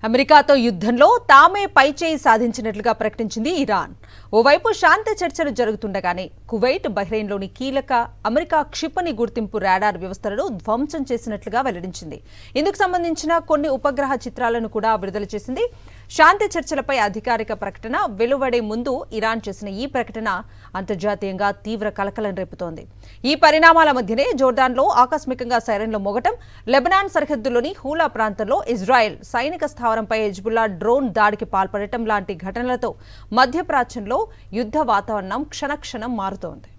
అమెరికాతో యుద్ధంలో తామే పైచేయి సాధించినట్లుగా ప్రకటించింది ఇరాన్. ఓవైపు శాంతి చర్చలు జరుగుతుండగానే కువైట్, బహ్రెయిన్లోని కీలక అమెరికా క్షిపణి గుర్తింపు రాడార్ వ్యవస్థలను ధ్వంసం చేసినట్లుగా వెల్లడించింది. ఇందుకు సంబంధించిన కొన్ని ఉపగ్రహ చిత్రాలను కూడా విడుదల చేసింది. శాంతి చర్చలపై అధికారిక ప్రకటన వెలువడే ముందు ఇరాన్ చేసిన ఈ ప్రకటన అంతర్జాతీయంగా తీవ్ర కలకలం రేపుతోంది. ఈ పరిణామాల మధ్యనే జోర్డాన్లో ఆకస్మికంగా సైరన్లు మోగటం, లెబనాన్ సరిహద్దులోని హూలా ప్రాంతంలో ఇజ్రాయెల్ సైనిక స్థావరంపై హిజ్బుల్లా డ్రోన్ దాడికి పాల్పడటం లాంటి ఘటనలతో మధ్యప్రాచ్యంలో యుద్ధ వాతావరణం క్షణక్షణం మారుతోంది.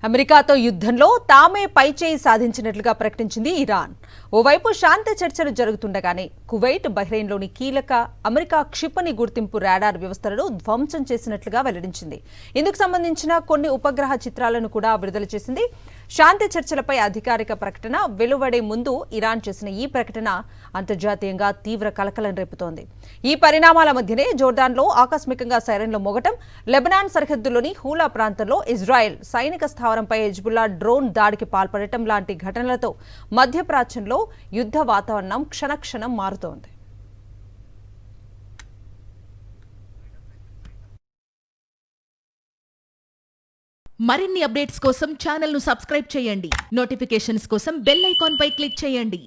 అమెరికాతో యుద్ధంలో తామే పైచేయి సాధించినట్లుగా ప్రకటించింది ఇరాన్. ఓవైపు శాంతి చర్చలు జరుగుతుండగానే కువైట్, బహ్రెయిన్లోని కీలక అమెరికా క్షిపణి గుర్తింపు రాడార్ వ్యవస్థలను ధ్వంసం చేసినట్లుగా వెల్లడించింది. ఇందుకు సంబంధించిన కొన్ని ఉపగ్రహ చిత్రాలను కూడా విడుదల చేసింది. శాంతి చర్చలపై అధికారిక ప్రకటన వెలువడే ముందు ఇరాన్ చేసిన ఈ ప్రకటన అంతర్జాతీయంగా తీవ్ర కలకలం రేపుతోంది. ఈ పరిణామాల మధ్యనే జోర్డాన్లో ఆకస్మికంగా సైరన్లు మోగటం, లెబనాన్ సరిహద్దులోని హూలా ప్రాంతంలో ఇజ్రాయెల్ సైనిక స్థావరంపై హిజ్బుల్లా డ్రోన్ దాడికి పాల్పడటం లాంటి ఘటనలతో మధ్యప్రాచ్యంలో యుద్ధ వాతావరణం క్షణక్షణం మారుతోంది. మరిన్ని అప్డేట్స్ కోసం ఛానల్ ను సబ్స్క్రైబ్ చేయండి. నోటిఫికేషన్స్ కోసం బెల్ ఐకాన్ పై క్లిక్ చేయండి.